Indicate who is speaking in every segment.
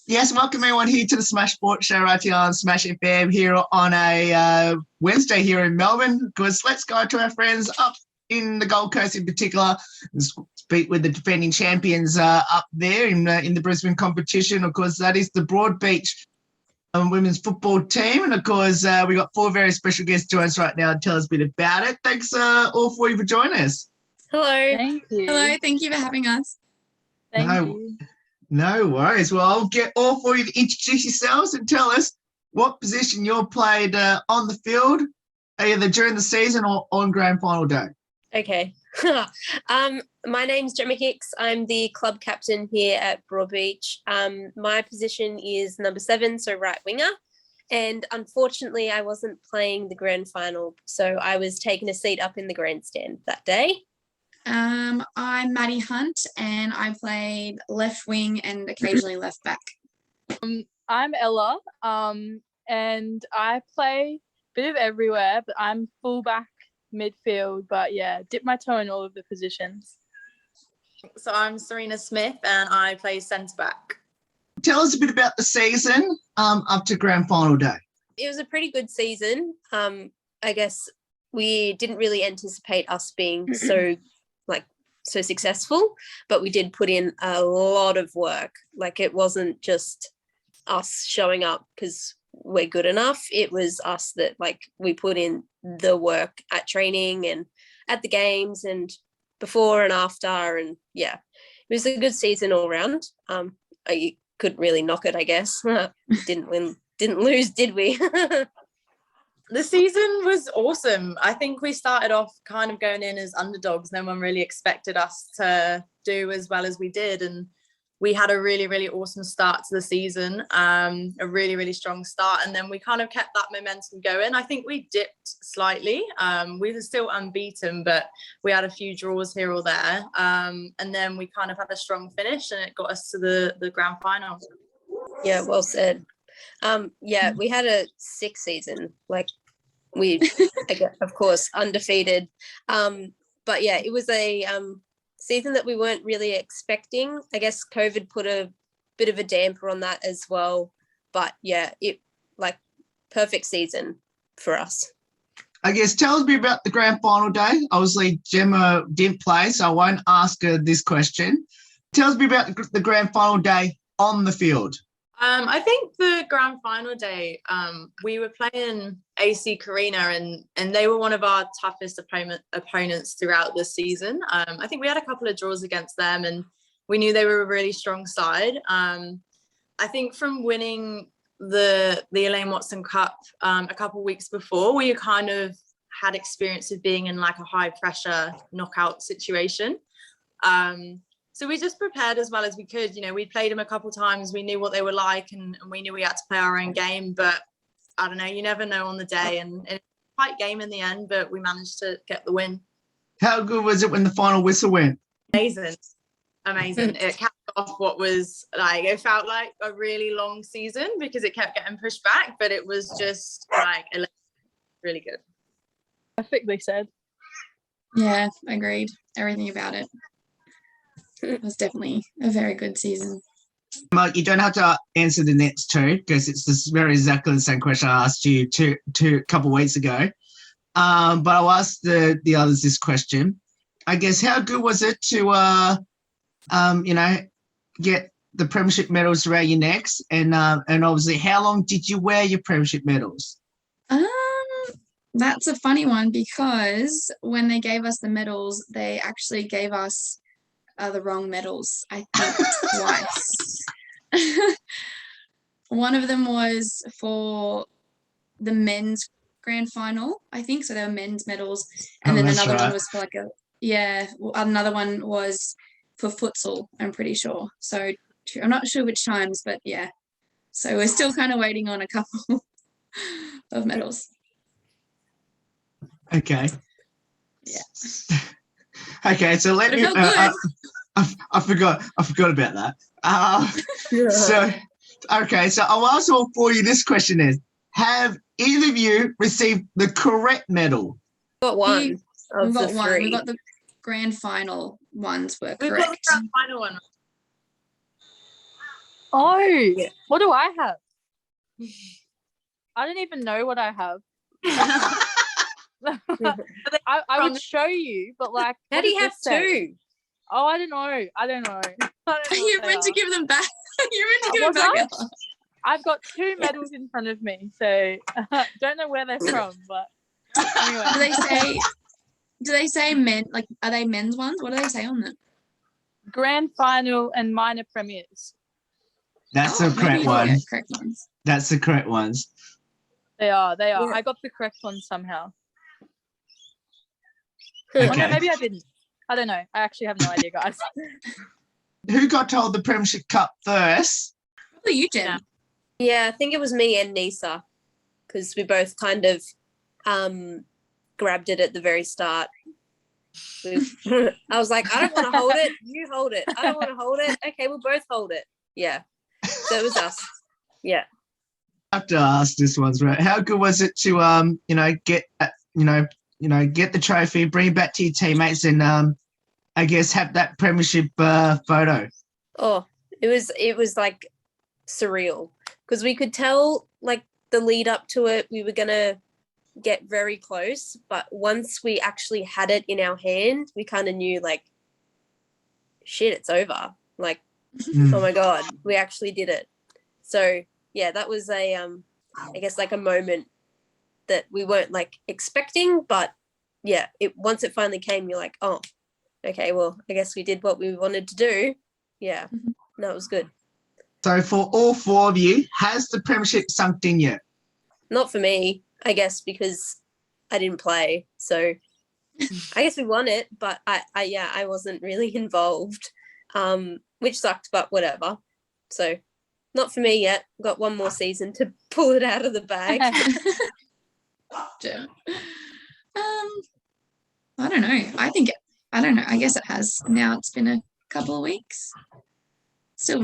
Speaker 1: Yes, welcome everyone here to the Smash Sports Show right here on Smash FM here on a Wednesday here in Melbourne. Because let's go to our friends up in the Gold Coast in particular and speak with the defending champions up there in the Brisbane competition. Of course, that is the Broadbeach women's football team. And of course, we got four very special guests joining us right now to tell us a bit about it. Thanks all four of you for joining us.
Speaker 2: Hello.
Speaker 3: Thank you.
Speaker 2: Hello, thank you for having us.
Speaker 3: Thank you.
Speaker 1: No worries. Well, I'll get all four of you to introduce yourselves and tell us what position you're played on the field, either during the season or on grand final day.
Speaker 4: Okay. My name's Gemma Hicks. I'm the club captain here at Broadbeach. My position is number 7, so right winger. And unfortunately, I wasn't playing the grand final, so I was taking a seat up in the grandstand that day.
Speaker 2: I'm Maddie Hunt and I played left wing and occasionally left back.
Speaker 3: I'm Ella, and I play a bit of everywhere, but I'm fullback, midfield, but yeah, dip my toe in all of the positions.
Speaker 5: So I'm Serena Smith and I play centre back.
Speaker 1: Tell us a bit about the season up to grand final day.
Speaker 4: It was a pretty good season. I guess we didn't really anticipate us being so successful, but we did put in a lot of work. Like, it wasn't just us showing up because we're good enough. It was us that we put in the work at training and at the games and before and after, and yeah, it was a good season all round. I couldn't really knock it, I guess. Didn't win, didn't lose, did we?
Speaker 5: The season was awesome. I think we started off kind of going in as underdogs. No one really expected us to do as well as we did. And we had a really, really awesome start to the season, a really, really strong start. And then we kind of kept that momentum going. I think we dipped slightly. We were still unbeaten, but we had a few draws here or there. And then we kind of had a strong finish and it got us to the grand final.
Speaker 4: Yeah, well said. Yeah, we had a sick season. We, of course, undefeated. But yeah, it was a season that we weren't really expecting. I guess COVID put a bit of a damper on that as well. But yeah, it perfect season for us.
Speaker 1: I guess tell us a bit about the grand final day. Obviously, Gemma didn't play, so I won't ask her this question. Tell us a bit about the grand final day on the field.
Speaker 5: I think the grand final day, we were playing AC Carina and they were one of our toughest opponents throughout the season. I think we had a couple of draws against them and we knew they were a really strong side. I think from winning the Elaine Watson Cup a couple of weeks before, we kind of had experience of being in a high pressure knockout situation. So we just prepared as well as we could. We played them a couple of times. We knew what they were like and we knew we had to play our own game. But I don't know, you never know on the day. And it's a tight game in the end, but we managed to get the win.
Speaker 1: How good was it when the final whistle went?
Speaker 5: Amazing. It capped off what was it felt like a really long season because it kept getting pushed back, but it was just really good.
Speaker 3: Perfectly said.
Speaker 2: Yeah, agreed. Everything about it. It was definitely a very good season.
Speaker 1: Mark, you don't have to answer the next two because it's exactly the same question I asked you a couple of weeks ago. But I'll ask the others this question. I guess how good was it to get the premiership medals around your necks, and obviously how long did you wear your premiership medals?
Speaker 2: That's a funny one because when they gave us the medals, they actually gave us the wrong medals, I think, twice. One of them was for the men's grand final, I think, so they were men's medals, and then another one was for another one was for futsal, I'm pretty sure. So I'm not sure which times, but yeah, so we're still kind of waiting on a couple of medals.
Speaker 1: Okay.
Speaker 2: Yeah.
Speaker 1: Okay, so let me. I forgot about that. So I'll ask all four of you this question: have either of you received the correct medal?
Speaker 4: Got one.
Speaker 2: We've got one. We got the grand final ones were correct.
Speaker 5: We've got the grand final one.
Speaker 3: Oh,
Speaker 4: Yeah.
Speaker 3: what do I have? I don't even know what I have. I would show you, but like,
Speaker 4: How
Speaker 3: what
Speaker 4: do you
Speaker 3: does
Speaker 4: have
Speaker 3: this say?
Speaker 4: two?
Speaker 3: Oh, I don't know. I don't know.
Speaker 2: You're meant to give them back. You're meant to give them
Speaker 3: Was
Speaker 2: back.
Speaker 3: I? I've got 2 medals in front of me, so don't know where they're from, but anyway.
Speaker 2: Do they say men? Like, are they men's ones? What do they say on them?
Speaker 3: Grand final and minor premiers.
Speaker 1: That's
Speaker 2: Oh,
Speaker 1: the
Speaker 2: maybe
Speaker 1: correct
Speaker 2: you
Speaker 1: one.
Speaker 2: get correct ones.
Speaker 1: That's the correct ones.
Speaker 3: They are.
Speaker 4: Yeah.
Speaker 3: I got the correct one somehow. Oh, no,
Speaker 1: Okay.
Speaker 3: maybe I didn't. I don't know. I actually have no idea, guys.
Speaker 1: Who got to hold the Premiership Cup first?
Speaker 2: Probably you, Jen.
Speaker 4: Yeah, I think it was me and Nisa, because we both kind of grabbed it at the very start. I was like, I don't want to hold it. You hold it. I don't want to hold it. Okay, we'll both hold it. Yeah. So it was us. Yeah.
Speaker 1: I have to ask this one's right. How good was it to get get the trophy, bring it back to your teammates, and I guess have that Premiership photo?
Speaker 4: Oh, it was like surreal, because we could tell like the lead up to it, we were gonna get very close, but once we actually had it in our hand, we kind of knew like, shit, it's over. Like, oh my God, we actually did it. So yeah, that was a I guess like a moment that we weren't like expecting, but yeah, once it finally came, you're like, oh, okay, well, I guess we did what we wanted to do. Yeah, no, it was good.
Speaker 1: So for all 4 of you, has the Premiership sunk in yet?
Speaker 4: Not for me, I guess, because I didn't play. So I guess we won it, but I wasn't really involved, which sucked, but whatever. So not for me yet. Got 1 more season to pull it out of the bag.
Speaker 2: Jen. I don't know. I don't know. I guess it has. Now it's been a couple of weeks. Still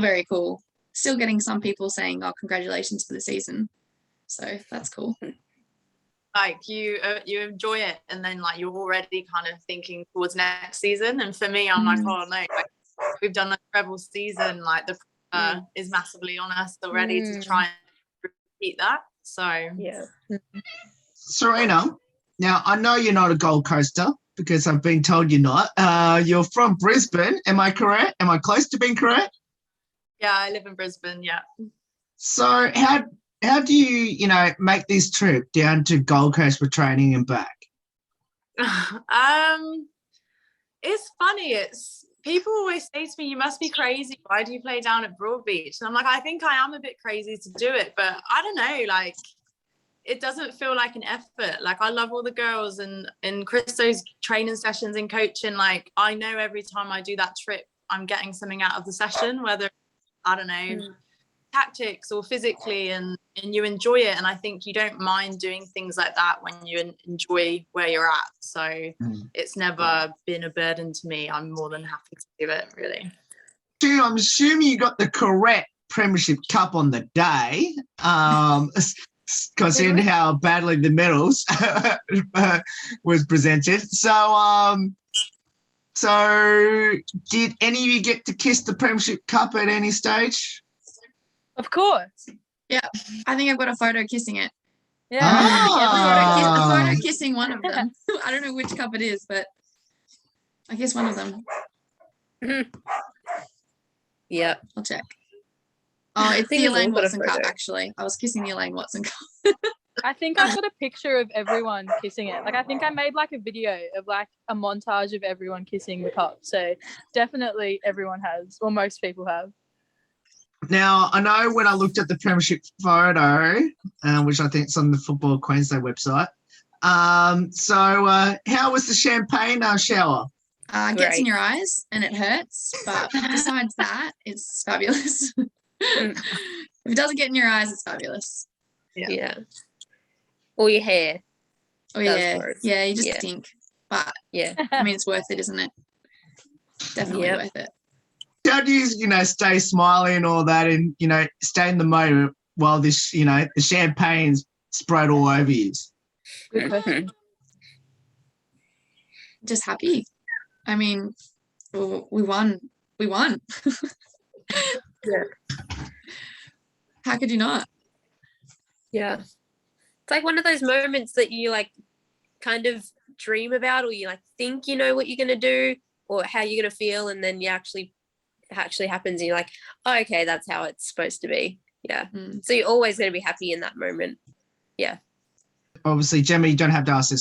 Speaker 2: very cool. Still getting some people saying, "Oh, congratulations for the season." So that's cool.
Speaker 5: Like you enjoy it, and then like you're already kind of thinking towards next season. And for me, I'm like, oh no, like, we've done a treble season. Like the is massively on us already to try and repeat that. So
Speaker 4: Yeah.
Speaker 1: Serena, now I know you're not a Gold Coaster because I've been told you're not. You're from Brisbane. Am I correct? Am I close to being correct?
Speaker 5: yeah, I live in Brisbane. Yeah.
Speaker 1: So how do you make this trip down to Gold Coast for training and back?
Speaker 5: It's funny. People always say to me, you must be crazy. Why do you play down at Broadbeach? And I'm like, I think I am a bit crazy to do it, but I don't know, like it doesn't feel like an effort. Like I love all the girls and Christo's training sessions and coaching. Like I know every time I do that trip, I'm getting something out of the session, whether, I don't know, tactics or physically, and you enjoy it. And I think you don't mind doing things like that when you enjoy where you're at. So it's never been a burden to me. I'm more than happy to do it, really.
Speaker 1: I'm assuming you got the correct Premiership Cup on the day, considering how badly the medals was presented. So did any of you get to kiss the Premiership Cup at any stage?
Speaker 3: Of course.
Speaker 2: Yeah, I think I've got a photo kissing it.
Speaker 3: Yeah.
Speaker 2: A photo kissing one of them. I don't know which cup it is, but I guess one of them.
Speaker 4: Yeah.
Speaker 2: I'll check. Oh, it's the
Speaker 4: we've all
Speaker 2: Elaine
Speaker 4: got a
Speaker 2: Watson Cup,
Speaker 4: photo.
Speaker 2: actually. I was kissing the Elaine Watson Cup.
Speaker 3: I think I've got a picture of everyone kissing it. Like I think I made like a video of like a montage of everyone kissing the cup. So definitely everyone has, or most people have.
Speaker 1: Now, I know when I looked at the Premiership photo, which I think is on the Football Queensland website, so how was the champagne shower?
Speaker 2: Gets in your eyes and it hurts, but besides that, it's fabulous. If it doesn't get in your eyes, it's fabulous.
Speaker 4: Yeah. Or your hair.
Speaker 2: Oh yeah, yeah, you just stink. But
Speaker 4: yeah,
Speaker 2: I mean, it's worth it, isn't it? Definitely worth it.
Speaker 1: How do you, stay smiling and all that, and stay in the moment while this, the champagne's spread all over you?
Speaker 3: Good question.
Speaker 2: Just happy. I mean, we won. We won. How could you not?
Speaker 4: Yeah. It's like one of those moments that you like kind of dream about, or you like think you know what you're going to do or how you're going to feel, and then it actually happens and you're like, oh, okay, that's how it's supposed to be. Yeah. So you're always going to be happy in that moment. Yeah.
Speaker 1: Obviously, Gemma, you don't have to answer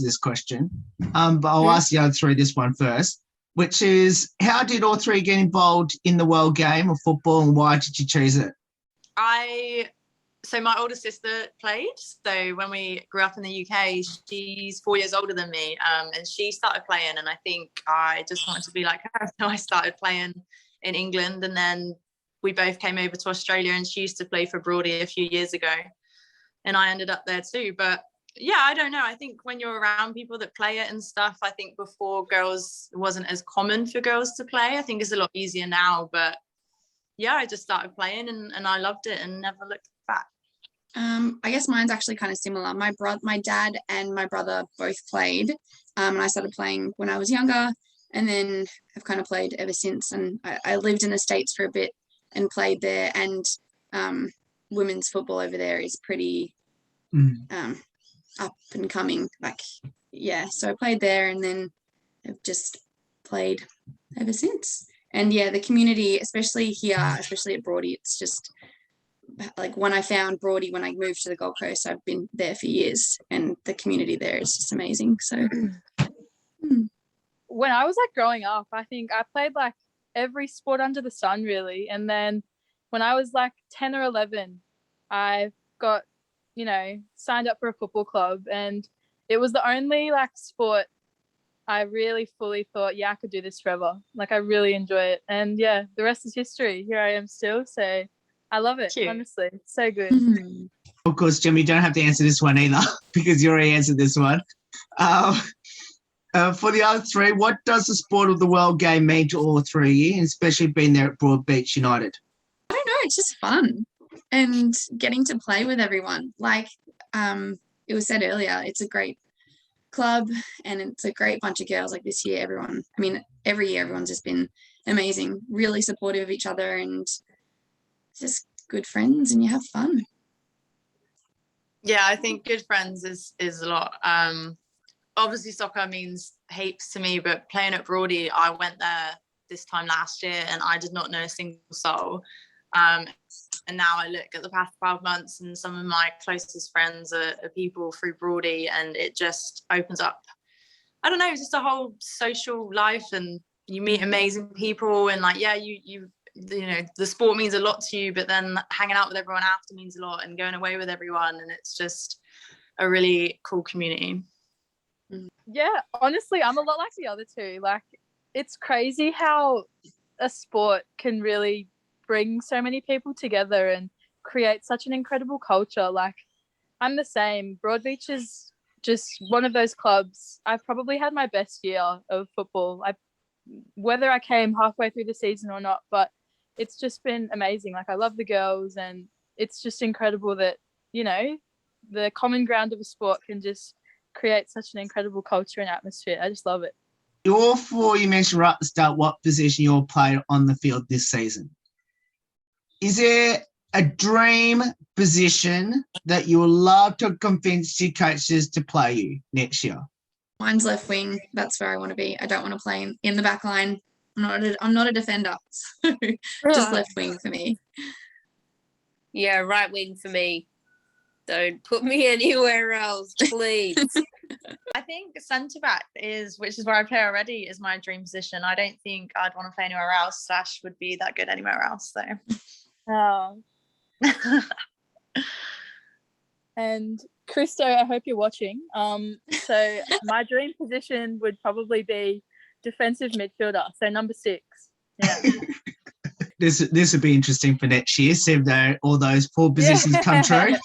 Speaker 1: this question, but I'll ask the other three this one first, which is, how did all three get involved in the world game of football, and why did you choose it?
Speaker 5: So my older sister played. So when we grew up in the UK, she's 4 years older than me, and she started playing, and I think I just wanted to be like her. So I started playing in England, and then we both came over to Australia, and she used to play for Broadie a few years ago, and I ended up there too. But yeah, I don't know. I think when you're around people that play it and stuff, I think before girls, it wasn't as common for girls to play. I think it's a lot easier now, but yeah, I just started playing and I loved it and never looked back.
Speaker 2: I guess mine's actually kind of similar. My dad and my brother both played, and I started playing when I was younger, and then I've kind of played ever since. And I lived in the States for a bit and played there, and women's football over there is pretty up and coming. Like, yeah, so I played there, and then I've just played ever since. And yeah, the community, especially here, especially at Broadie, it's just like when I found Broadie, when I moved to the Gold Coast, I've been there for years, and the community there is just amazing. So
Speaker 3: when I was like growing up, I think I played like every sport under the sun really. And then when I was like 10 or 11, I got, signed up for a football club, and it was the only like sport I really fully thought, yeah, I could do this forever. Like I really enjoy it. And yeah, the rest is history. Here I am still. So I love it. Cute. Honestly. It's so good.
Speaker 1: Of course, Jimmy, you don't have to answer this one either because you already answered this one. For the other three, what does the sport of the world game mean to all three of you, and especially being there at Broadbeach United?
Speaker 2: I don't know. It's just fun and getting to play with everyone. Like it was said earlier, it's a great club and it's a great bunch of girls. Like this year, every year everyone's just been amazing, really supportive of each other, and just good friends, and you have fun.
Speaker 5: Yeah, I think good friends is a lot. Obviously soccer means heaps to me, but playing at Broadie, I went there this time last year and I did not know a single soul. And now I look at the past 12 months and some of my closest friends are people through Broadie, and it just opens up, I don't know, just a whole social life, and you meet amazing people, and like, yeah, you the sport means a lot to you, but then hanging out with everyone after means a lot, and going away with everyone, and it's just a really cool community.
Speaker 3: Yeah, honestly, I'm a lot like the other two. Like, it's crazy how a sport can really bring so many people together and create such an incredible culture. Like, I'm the same. Broadbeach is just one of those clubs. I've probably had my best year of football. Whether I came halfway through the season or not, but it's just been amazing. Like, I love the girls, and it's just incredible that, the common ground of a sport can just create such an incredible culture and atmosphere. I just love it.
Speaker 1: All four, you mentioned right at the start what position you all played on the field this season. Is there a dream position that you would love to convince your coaches to play you next year?
Speaker 2: Mine's left wing. That's where I want to be. I don't want to play in the back line. I'm not a defender. So just left wing for me.
Speaker 4: Yeah, right wing for me. Don't put me anywhere else, please.
Speaker 5: I think centre back which is where I play already, is my dream position. I don't think I'd want to play anywhere else. Sash would be that good anywhere else, so.
Speaker 3: Oh. And Christo, I hope you're watching. So my dream position would probably be defensive midfielder, so number 6. Yeah.
Speaker 1: This would be interesting for next year, see if all those 4 positions come true.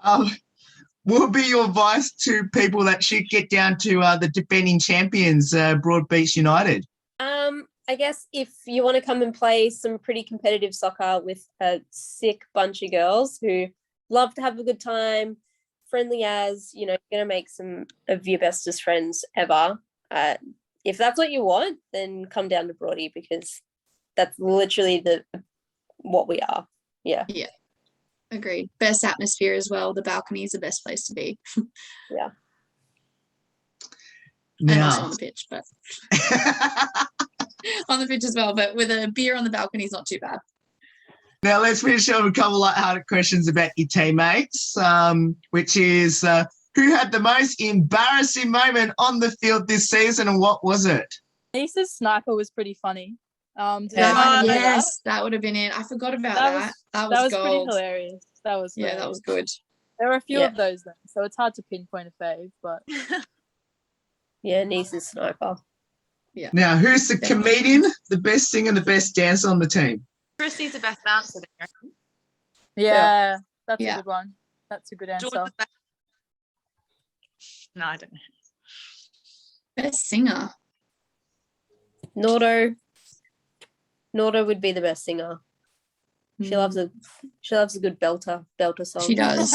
Speaker 1: What would be your advice to people that should get down to the defending champions, Broadbeach United?
Speaker 4: I guess if you want to come and play some pretty competitive soccer with a sick bunch of girls who love to have a good time, friendly as, you're going to make some of your bestest friends ever. If that's what you want, then come down to Broadie, because that's literally what we are. Yeah.
Speaker 2: Agreed. Best atmosphere as well. The balcony is the best place to be.
Speaker 4: Yeah.
Speaker 2: And also
Speaker 1: Now,
Speaker 2: on the pitch, but on the pitch as well. But with a beer on the balcony is not too bad.
Speaker 1: now let's finish up with a couple of light-hearted questions about your teammates, which is who had the most embarrassing moment on the field this season and what was it?
Speaker 3: Niece's sniper was pretty funny. Did anyone know
Speaker 2: Yes, that would have been it. I forgot about that. That was
Speaker 3: pretty
Speaker 2: gold.
Speaker 3: hilarious. That was
Speaker 2: Yeah,
Speaker 3: great.
Speaker 2: that was good.
Speaker 3: There were a few
Speaker 4: Yeah.
Speaker 3: of those then, so it's hard to pinpoint a fave, but
Speaker 4: Yeah, Niece's sniper.
Speaker 1: Now, who's the
Speaker 2: Definitely.
Speaker 1: comedian, the best singer, the best dancer on the team?
Speaker 5: Christy's the best dancer there.
Speaker 3: yeah, that's
Speaker 2: Yeah.
Speaker 3: a good one. That's a good answer.
Speaker 5: George the best. No, I don't know.
Speaker 2: Best singer.
Speaker 4: Nordo would be the best singer. She loves a good belter song.
Speaker 2: She does.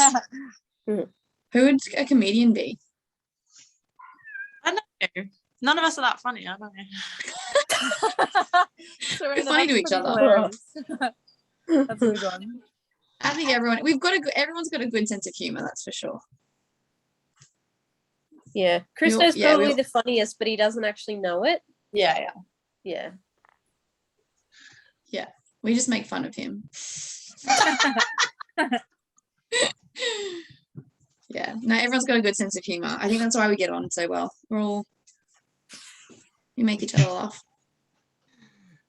Speaker 4: Mm.
Speaker 2: Who would a comedian be?
Speaker 5: I don't know. None of us are that funny. I don't know.
Speaker 3: Serena,
Speaker 2: We're funny to
Speaker 3: that's
Speaker 2: each
Speaker 3: pretty
Speaker 2: other.
Speaker 3: hilarious. That's a good one.
Speaker 2: I think everyone's got a good sense of humor, that's for sure.
Speaker 4: Yeah. Christo's
Speaker 2: yeah,
Speaker 4: probably the funniest, but he doesn't actually know it.
Speaker 5: Yeah.
Speaker 4: Yeah.
Speaker 2: We just make fun of him. Yeah. No, everyone's got a good sense of humor. I think that's why we get on so well. We make each other laugh.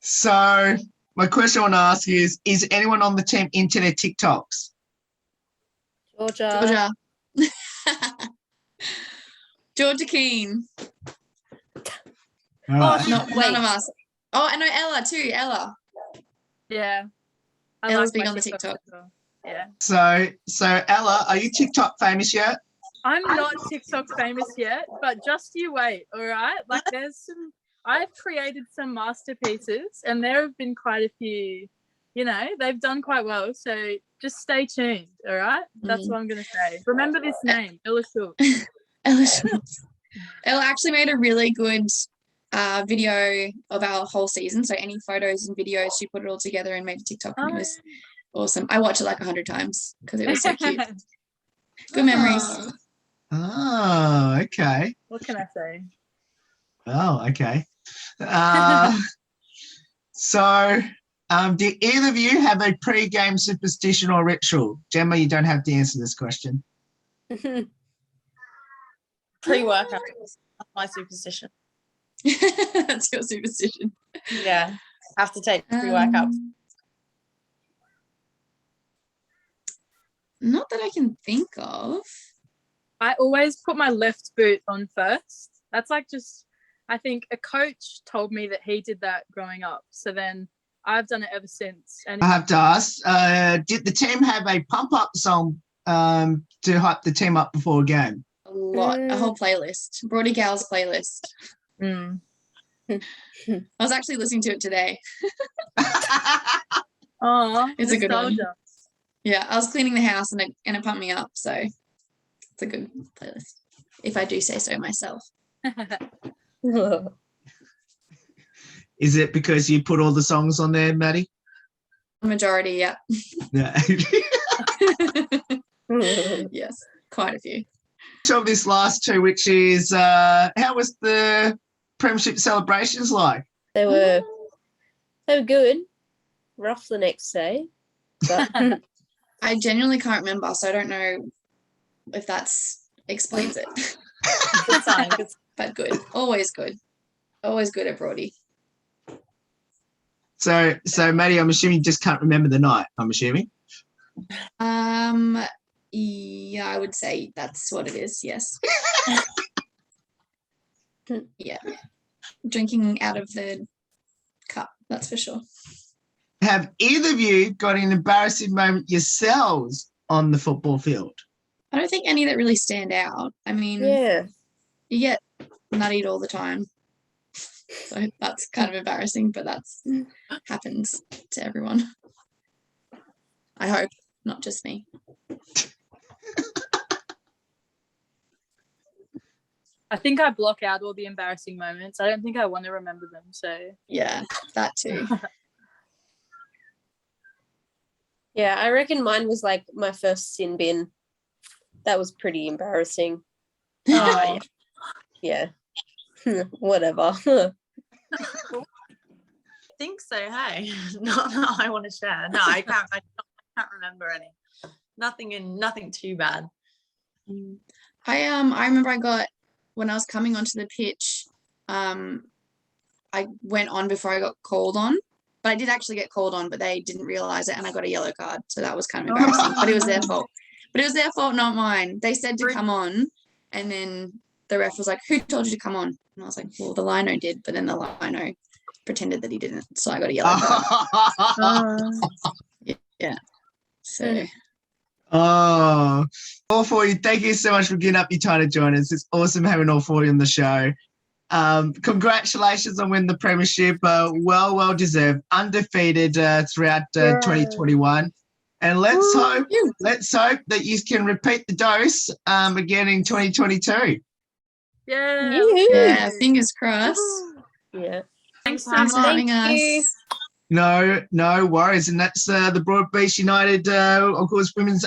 Speaker 1: So, my question I want to ask you is anyone on the team into their TikToks?
Speaker 4: Georgia.
Speaker 2: Georgia Keane.
Speaker 1: All right.
Speaker 2: None of us. Oh, I know Ella too. Ella.
Speaker 3: Yeah.
Speaker 2: Ella's big
Speaker 3: my
Speaker 2: on the
Speaker 3: TikToks
Speaker 2: TikTok.
Speaker 3: as well. Yeah.
Speaker 1: So Ella, are you TikTok famous yet?
Speaker 3: I'm not TikTok famous yet, but just you wait, all right? Like I've created some masterpieces and there have been quite a few, they've done quite well. So just stay tuned, all right? That's what I'm going to say. Remember this name, Ella Schultz.
Speaker 2: Ella Schultz. Ella actually made a really good video of our whole season. So any photos and videos, she put it all together and made a TikTok and it was awesome. I watched it like 100 times because it was so cute. Good memories.
Speaker 1: Oh, okay.
Speaker 3: What can I say?
Speaker 1: Oh, okay. So, do either of you have a pre-game superstition or ritual? Gemma, you don't have to answer this question.
Speaker 5: Pre-workout. That's my superstition.
Speaker 2: That's your superstition.
Speaker 5: Yeah. Have to take pre-workout.
Speaker 2: Not that I can think of.
Speaker 3: I always put my left boot on first. That's I think a coach told me that he did that growing up. So then I've done it ever since. And
Speaker 1: I have to ask, did the team have a pump-up song to hype the team up before a game?
Speaker 2: A lot. A whole playlist. Brody Gal's playlist. I was actually listening to it today.
Speaker 3: Oh,
Speaker 2: It's a good one.
Speaker 3: nostalgia.
Speaker 2: Yeah, I was cleaning the house and it pumped me up. So it's a good playlist, if I do say so myself.
Speaker 1: Is it because you put all the songs on there, Maddie?
Speaker 2: Majority, yeah.
Speaker 1: Yeah.
Speaker 2: Yes, quite a few.
Speaker 1: Of this last two, which is how was the Premiership celebrations like?
Speaker 4: They were good. Rough the next day. But
Speaker 2: I genuinely can't remember, so I don't know if that's explains it.
Speaker 5: Good sign.
Speaker 2: But good. Always good. Always good at Brody.
Speaker 1: So Maddie, I'm assuming you just can't remember the night, I'm assuming.
Speaker 2: Yeah, I would say that's what it is, yes. Yeah. Drinking out of the cup, that's for sure.
Speaker 1: Have either of you got an embarrassing moment yourselves on the football field?
Speaker 2: I don't think any that really stand out. I mean,
Speaker 4: yeah.
Speaker 2: you get nuttied all the time. So that's kind of embarrassing, but that's happens to everyone. I hope, not just me.
Speaker 3: I think I block out all the embarrassing moments. I don't think I want to remember them. So
Speaker 2: Yeah, that too.
Speaker 4: Yeah, I reckon mine was like my first sin bin. That was pretty embarrassing.
Speaker 3: Oh,
Speaker 4: Yeah. Whatever.
Speaker 5: I think so. Hey, not that I want to share. No, I can't. I can't remember any. Nothing too bad.
Speaker 2: I remember I got, when I was coming onto the pitch, I went on before I got called on, but I did actually get called on, but they didn't realize it, and I got a yellow card, so that was kind of embarrassing. But it was their fault. But it was their fault, not mine. They said to come on, and then the ref was like, "Who told you to come on?" And I was like, "Well, the lino did," but then the lino pretended that he didn't, so I got a yellow card. Yeah. So.
Speaker 1: Oh, all four of you, thank you so much for giving up your time to join us. It's awesome having all four of you on the show. Congratulations on winning the premiership. Well deserved, undefeated throughout 2021. And let's hope that you can repeat the dose again in 2022.
Speaker 2: Yeah, fingers crossed.
Speaker 4: Yeah.
Speaker 5: Thanks so
Speaker 2: Thanks for
Speaker 5: much.
Speaker 2: having
Speaker 4: you.
Speaker 2: us.
Speaker 1: No worries. And that's the Broadbeach United, of course, women's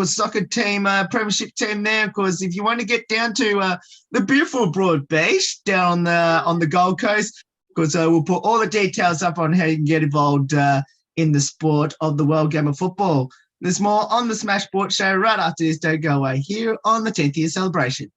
Speaker 1: soccer team, premiership team there. Of course, if you want to get down to the beautiful Broadbeach down on the Gold Coast, of course, we'll put all the details up on how you can get involved in the sport of the world game of football. There's more on the Smash Sport Show right after this. Don't go away here on the 10th year celebration.